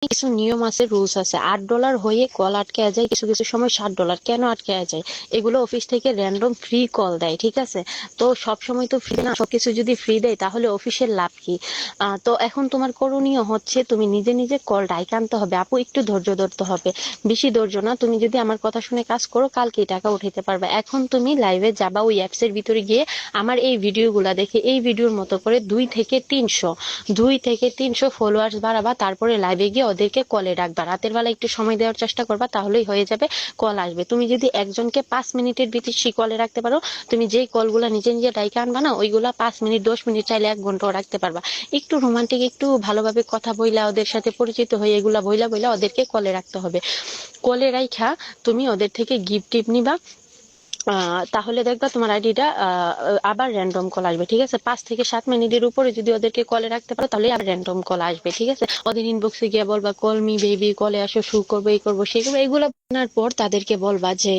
কিছু নিয়ম আছে, রুলস আছে। $8 হয়ে কল আটকে যায়, কিছু কিছু সময় $7 কেন আটকে যায়? এগুলো অফিস থেকে র্যান্ডম ফ্রি কল দেয়, ঠিক আছে? তো সব সময় তো ফ্রি না, সবকিছু যদি ফ্রি দেয় তাহলে অফিসের লাভ কি? তো এখন তোমার করণীয় হচ্ছে তুমি নিজে নিজে কল ডাইকে আনতে হবে। আপু একটু ধৈর্য ধরতে হবে, বেশি ধৈর্য না। তুমি যদি আমার কথা শুনে কাজ করো, কালকেই টাকা উঠাতে পারবে। এখন তুমি লাইভে যাবা, ওই অ্যাপস এর ভিতরে গিয়ে আমার এই ভিডিওগুলা দেখে এই ভিডিওর মতো করে 2 থেকে 300 ফলোয়ার্স বাড়াবা, তারপরে লাইভে গিয়ে ওদেরকে কলে ডাকবা। রাতের বেলা একটু সময় দেওয়ার চেষ্টা করবা, তাহলেই হয়ে যাবে, কল আসবে। তুমি যদি একজনকে 5 মিনিটের বেশি কলে রাখতে পারো, তুমি যেই কলগুলা নিজে নিজে ডাইকে আনবা না, ওইগুলা 5 মিনিট 10 মিনিট চাইলে 1 ঘন্টাও রাখতে পারবা। একটু রোমান্টিক, একটু ভালোভাবে কথা বইলা, ওদের সাথে পরিচিত হয়ে এগুলা বইলা বইলা ওদেরকে কলে রাখতে হবে। কলে রাইখা তুমি ওদের থেকে গিফট টিপ নিবা। তাহলে দেখবা তোমার আইডিটা আবার র্যান্ডম কল আসবে, ঠিক আছে? 5 থেকে 7 মিনিটের উপরে যদি ওদেরকে কলে রাখতে পারো, তাহলে আবার র্যান্ডম কল আসবে, ঠিক আছে? ওদের ইনবক্সে গিয়ে বলবা কল মি বেবি, কলে আসো, শু করবো, এই করবো, সেই করবো। এগুলো বলার পর তাদেরকে বলবা যে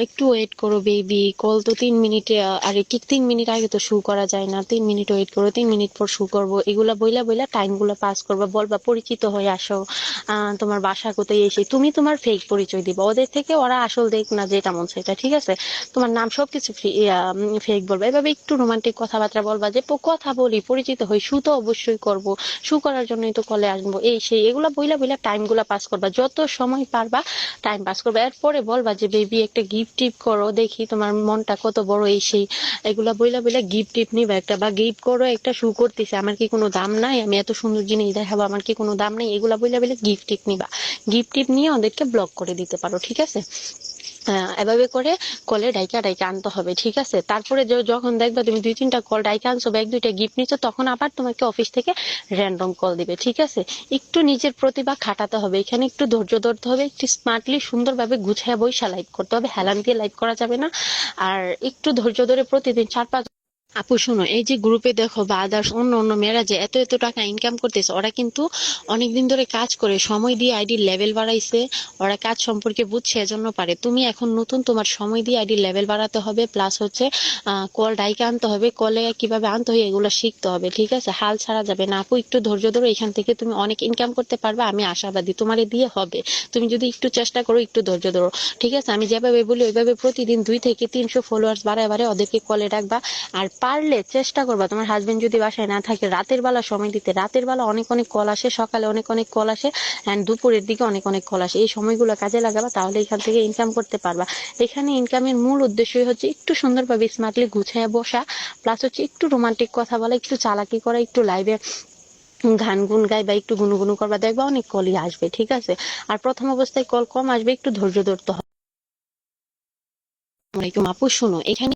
একটু ওয়েট করো বেবি, কল তো 3 মিনিটে, আরে ঠিক 3 মিনিট আগে তো শু করা যায় না, 3 মিনিট ওয়েট করো, 3 মিনিট পর শু করবো। এগুলা বইলা বইলা টাইম গুলো পাস করবা। বলবা পরিচিত হয়ে আসো, তোমার বাসা কোথায়, এসে তুমি তোমার ফেক পরিচয় দিবা ওদের থেকে, ওরা আসল দেখ না যেটা মন সেটা, ঠিক আছে? তোমার নাম সবকিছু ফেক বলবা। এভাবে একটু রোমান্টিক কথাবার্তা বলবা যে কথা বলি, পরিচিত হই, শু তো অবশ্যই করব, শু করার জন্যই তো কলে আসবো, এই সেই। এগুলা বইলা বইলা টাইম গুলা পাস করবা, যত সময় পারবা টাইম পাস করবা। এরপরে বলবা যে বেবি একটা গিফট টিপ করো, দেখি তোমার মনটা কত বড়, এই সেই। এগুলা বইলা বইলা গিফট টিপ নিবা একটা, বা গিফট করো একটা, শু করতেছে, আমার কি কোনো দাম নাই, আমি এত সুন্দর জিনিস দেখাবো, আমার কি কোনো দাম নেই। এগুলা বইলা বইলা গিফট টিপ নিবা। গিফট টিপ নিয়ে ওদেরকে ব্লক করে দিতে পারো, ঠিক আছে? এভাবে করে কলে ডাইকা ডাইকা আনতে হবে, ঠিক আছে? তারপরে যখন দেখবা তুমি 2-3টা কল ডাইকা আনছো বা 1-2টা গিফট নিচ্ছ, তখন আবার তোমাকে অফিস থেকে র্যান্ডম কল দিবে, ঠিক আছে? একটু নিজের প্রতিভা খাটাতে হবে, এখানে একটু ধৈর্য ধরতে হবে, একটু স্মার্টলি সুন্দরভাবে গুছিয়ে বইসা লাইভ করতে হবে, হেলান দিয়ে লাইভ করা যাবে না। আর একটু ধৈর্য ধরে প্রতিদিন 4-5। আপু শোনো, এই যে গ্রুপে দেখো বা আদার্স অন্য অন্য মেয়েরা যে এত এত টাকা ইনকাম করতেছে, ওরা কিন্তু অনেকদিন ধরে কাজ করে সময় দিয়ে আইডির লেভেল বাড়াইছে, ওরা কাজ সম্পর্কে বুঝছে, এজন্য পারে। তুমি এখন নতুন, তোমার সময় দিয়ে আইডির লেভেল বাড়াতে হবে, প্লাস হচ্ছে কল ডাইকে আনতে হবে, কলে কিভাবে আনতে হয় এগুলো শিখতে হবে, ঠিক আছে? হাল ছাড়া যাবে না আপু, একটু ধৈর্য ধরো, এখান থেকে তুমি অনেক ইনকাম করতে পারবে, আমি আশাবাদী তোমারে দিয়ে হবে। তুমি যদি একটু চেষ্টা করো, একটু ধৈর্য ধরো, ঠিক আছে? আমি যেভাবে বলি ওইভাবে প্রতিদিন 2 থেকে 300 ফলোয়ার্স বাড়ায় বাড়ায় ওদেরকে কলে রাখবা। আর পারলে চেষ্টা করবা, তোমার হাজবেন্ড যদি বাসায় না থাকে, রাতের বেলা সময় দিতে। রাতের বেলা অনেক অনেক কল আসে, সকালে অনেক অনেক কল আসে, এন্ড দুপুরের দিকে অনেক অনেক কল আসে। এই সময়গুলো কাজে লাগাবা, তাহলে এখান থেকে ইনকাম করতে পারবা। এখানে ইনকামের মূল উদ্দেশ্যই হচ্ছে একটু সুন্দরভাবে স্মার্টলি গুছিয়ে বসা, প্লাস হচ্ছে একটু রোমান্টিক কথা বলা, একটু চালাকি করা, একটু লাইভে গান গুন গাই বা একটু গুনুগুনু করবা, দেখবা অনেক কলই আসবে, ঠিক আছে? আর প্রথম অবস্থায় কল কম আসবে, একটু ধৈর্য ধরতে হবে। আপু শোনো, এখানে